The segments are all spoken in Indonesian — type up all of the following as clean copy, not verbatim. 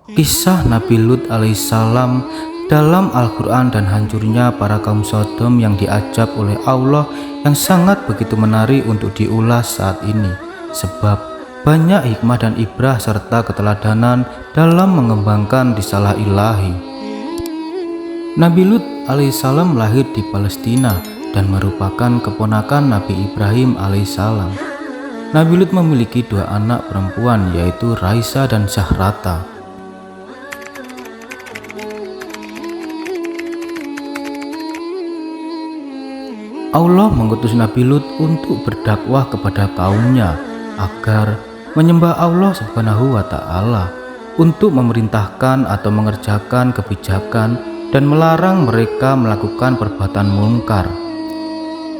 Kisah Nabi Lut alaihissalam dalam Al-Quran dan hancurnya para kaum Sodom yang diajab oleh Allah yang sangat begitu menarik untuk diulas saat ini, sebab banyak hikmah dan ibrah serta keteladanan dalam mengembangkan risalah ilahi. Nabi Lut alaihissalam lahir di Palestina dan merupakan keponakan Nabi Ibrahim alaihissalam. Nabi Lut memiliki dua anak perempuan, yaitu Raisa dan Zahrata. Allah mengutus Nabi Lut untuk berdakwah kepada kaumnya agar menyembah Allah Subhanahu wa Ta'ala, untuk memerintahkan atau mengerjakan kebijakan dan melarang mereka melakukan perbuatan mungkar.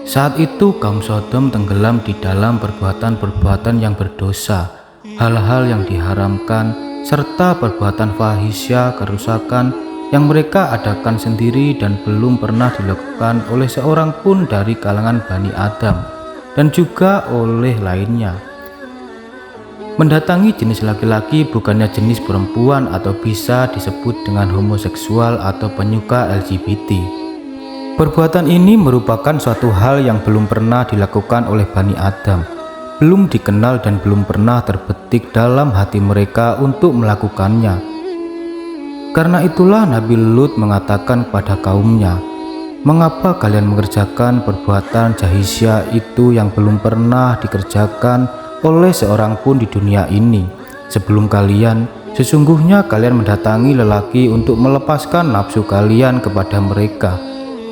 Saat itu kaum Sodom tenggelam di dalam perbuatan-perbuatan yang berdosa, hal-hal yang diharamkan, serta perbuatan fahisya, kerusakan yang mereka adakan sendiri dan belum pernah dilakukan oleh seorang pun dari kalangan Bani Adam dan juga oleh lainnya. Mendatangi jenis laki-laki bukannya jenis perempuan atau bisa disebut dengan homoseksual atau penyuka LGBT. Perbuatan ini merupakan suatu hal yang belum pernah dilakukan oleh Bani Adam, belum dikenal dan belum pernah terbetik dalam hati mereka untuk melakukannya. Karena itulah Nabi Lut mengatakan kepada kaumnya, "Mengapa kalian mengerjakan perbuatan jahisyah itu yang belum pernah dikerjakan oleh seorang pun di dunia ini? Sebelum kalian, sesungguhnya kalian mendatangi lelaki untuk melepaskan nafsu kalian kepada mereka,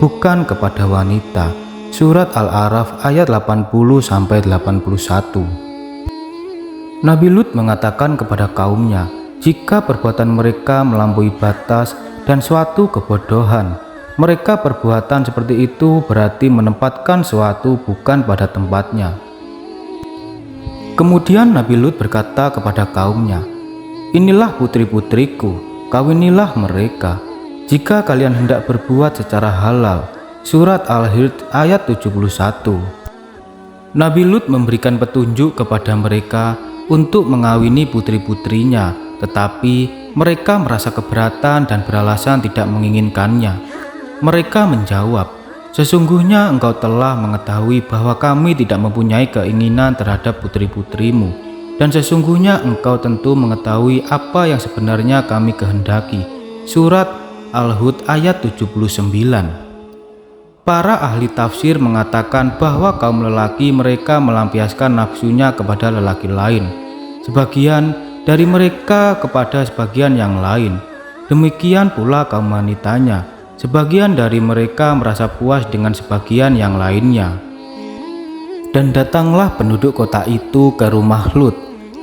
bukan kepada wanita." Surat Al-A'raf ayat 80-81. Nabi Lut mengatakan kepada kaumnya, jika perbuatan mereka melampaui batas dan suatu kebodohan, mereka perbuatan seperti itu berarti menempatkan suatu bukan pada tempatnya. Kemudian Nabi Lut berkata kepada kaumnya, "Inilah putri-putriku, kawinilah mereka, jika kalian hendak berbuat secara halal." Surat Al-Hijr ayat 71. Nabi Lut memberikan petunjuk kepada mereka untuk mengawini putri-putrinya, tetapi mereka merasa keberatan dan beralasan tidak menginginkannya. Mereka menjawab, "Sesungguhnya engkau telah mengetahui bahwa kami tidak mempunyai keinginan terhadap putri-putrimu, dan sesungguhnya engkau tentu mengetahui apa yang sebenarnya kami kehendaki." Surat Al-Hud ayat 79. Para ahli tafsir mengatakan bahwa kaum lelaki mereka melampiaskan nafsunya kepada lelaki lain, sebagian dari mereka kepada sebagian yang lain. Demikian pula kaum wanitanya, sebagian dari mereka merasa puas dengan sebagian yang lainnya. Dan datanglah penduduk kota itu ke rumah Lut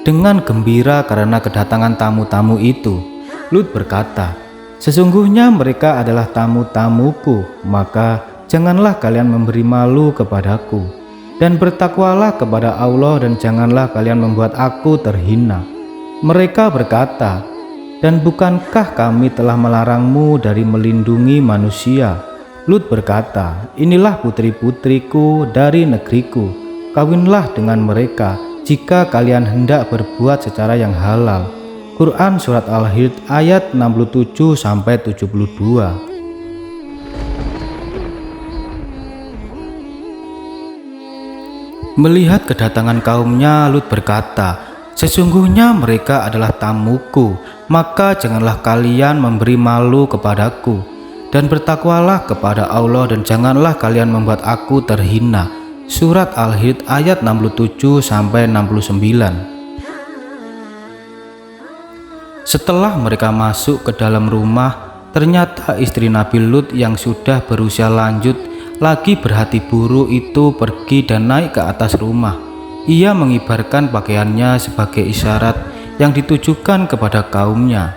dengan gembira karena kedatangan tamu-tamu itu. Lut berkata, "Sesungguhnya mereka adalah tamu-tamuku, maka janganlah kalian memberi malu kepadaku, dan bertakwalah kepada Allah dan janganlah kalian membuat aku terhina." Mereka berkata, "Dan bukankah kami telah melarangmu dari melindungi manusia?" Lut berkata, "Inilah putri-putriku dari negeriku, kawinlah dengan mereka jika kalian hendak berbuat secara yang halal." Quran Surat Al-Hijr ayat 67-72. Melihat kedatangan kaumnya, Lut berkata, "Sesungguhnya mereka adalah tamuku, maka janganlah kalian memberi malu kepadaku, dan bertakwalah kepada Allah dan janganlah kalian membuat aku terhina." Surat Al-Hijr ayat 67-69. Setelah mereka masuk ke dalam rumah, ternyata istri Nabi Lut yang sudah berusia lanjut lagi berhati buruk itu pergi dan naik ke atas rumah. Ia mengibarkan pakaiannya sebagai isyarat yang ditujukan kepada kaumnya.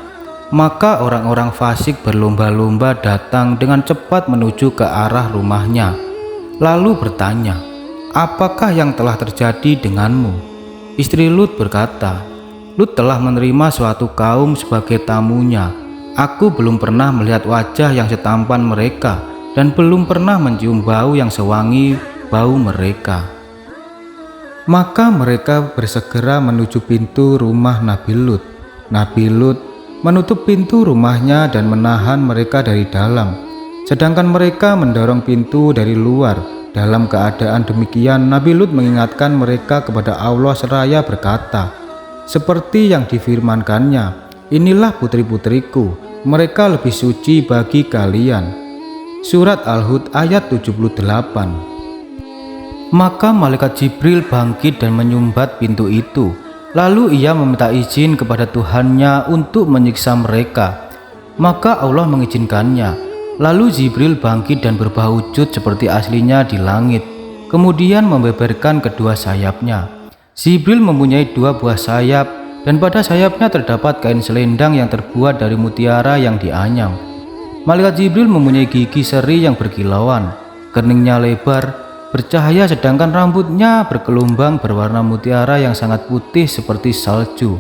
Maka orang-orang fasik berlomba-lomba datang dengan cepat menuju ke arah rumahnya, lalu bertanya, "Apakah yang telah terjadi denganmu?" Istri Lut berkata, "Lut telah menerima suatu kaum sebagai tamunya. Aku belum pernah melihat wajah yang setampan mereka dan belum pernah mencium bau yang sewangi bau mereka." Maka mereka bersegera menuju pintu rumah Nabi Lut. Nabi Lut menutup pintu rumahnya dan menahan mereka dari dalam. Sedangkan mereka mendorong pintu dari luar. Dalam keadaan demikian, Nabi Lut mengingatkan mereka kepada Allah seraya berkata, seperti yang difirmankannya, inilah putri-putriku, mereka lebih suci bagi kalian. Surat Al-Hud ayat 78. Maka malaikat Jibril bangkit dan menyumbat pintu itu. Lalu ia meminta izin kepada Tuhannya untuk menyiksa mereka. Maka Allah mengizinkannya. Lalu Jibril bangkit dan berubah wujud seperti aslinya di langit. Kemudian membeberkan kedua sayapnya. Jibril mempunyai 2 buah sayap, dan pada sayapnya terdapat kain selendang yang terbuat dari mutiara yang dianyam. Malaikat Jibril mempunyai gigi seri yang berkilauan, keningnya lebar, bercahaya, sedangkan rambutnya bergelombang berwarna mutiara yang sangat putih seperti salju,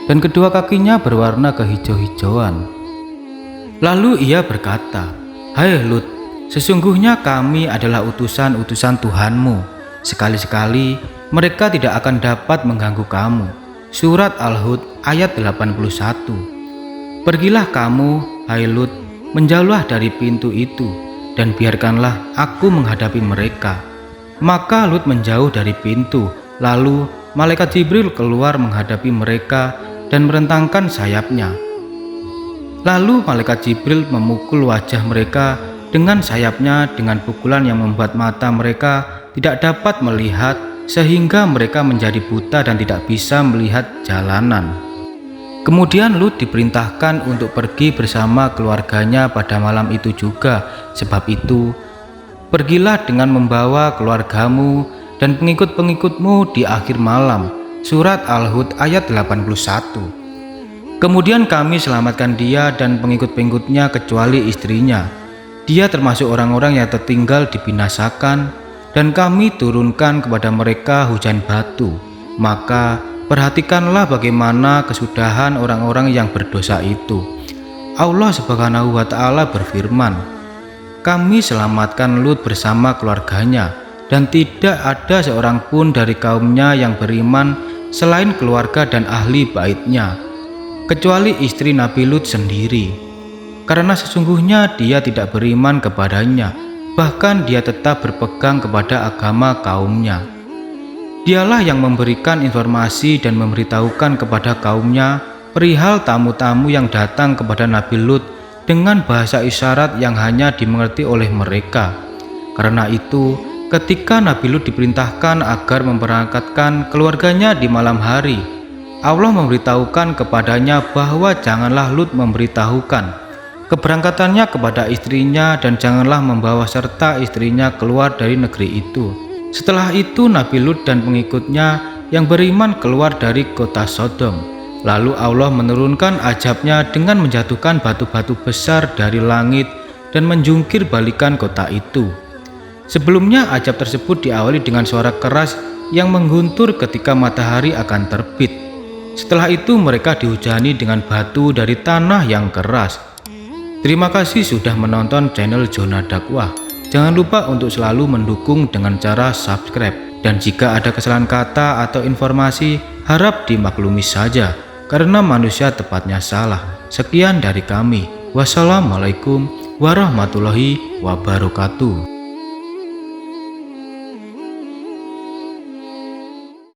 dan kedua kakinya berwarna kehijau-hijauan. Lalu ia berkata, hai Lut, sesungguhnya kami adalah utusan-utusan Tuhanmu. Sekali-sekali mereka tidak akan dapat mengganggu kamu. Surat Al-Hud ayat 81. Pergilah kamu, hai Lut, menjauhlah dari pintu itu, dan biarkanlah aku menghadapi mereka. Maka Lut menjauh dari pintu. Lalu malaikat Jibril keluar menghadapi mereka dan merentangkan sayapnya. Lalu malaikat Jibril memukul wajah mereka dengan sayapnya dengan pukulan yang membuat mata mereka tidak dapat melihat, sehingga mereka menjadi buta dan tidak bisa melihat jalanan. Kemudian Lut diperintahkan untuk pergi bersama keluarganya pada malam itu juga. Sebab itu, pergilah dengan membawa keluargamu dan pengikut-pengikutmu di akhir malam. Surat Al-Hud ayat 81. Kemudian kami selamatkan dia dan pengikut-pengikutnya kecuali istrinya. Dia termasuk orang-orang yang tertinggal dibinasakan, dan kami turunkan kepada mereka hujan batu. Maka perhatikanlah bagaimana kesudahan orang-orang yang berdosa itu. Allah Subhanahu wa Ta'ala berfirman, kami selamatkan Lut bersama keluarganya, dan tidak ada seorang pun dari kaumnya yang beriman selain keluarga dan ahli baitnya, kecuali istri Nabi Lut sendiri, karena sesungguhnya dia tidak beriman kepadanya, bahkan dia tetap berpegang kepada agama kaumnya. Dialah yang memberikan informasi dan memberitahukan kepada kaumnya perihal tamu-tamu yang datang kepada Nabi Lut dengan bahasa isyarat yang hanya dimengerti oleh mereka. Karena itu, ketika Nabi Lut diperintahkan agar memberangkatkan keluarganya di malam hari, Allah memberitahukan kepadanya bahwa janganlah Lut memberitahukan keberangkatannya kepada istrinya, dan janganlah membawa serta istrinya keluar dari negeri itu. Setelah itu Nabi Lut dan pengikutnya yang beriman keluar dari kota Sodom. Lalu Allah menurunkan azabnya dengan menjatuhkan batu-batu besar dari langit dan menjungkir balikan kota itu. Sebelumnya azab tersebut diawali dengan suara keras yang mengguntur ketika matahari akan terbit. Setelah itu mereka dihujani dengan batu dari tanah yang keras. Terima kasih sudah menonton channel Zona Dakwah. Jangan lupa untuk selalu mendukung dengan cara subscribe. Dan jika ada kesalahan kata atau informasi, harap dimaklumi saja, karena manusia tepatnya salah. Sekian dari kami. Wassalamualaikum warahmatullahi wabarakatuh.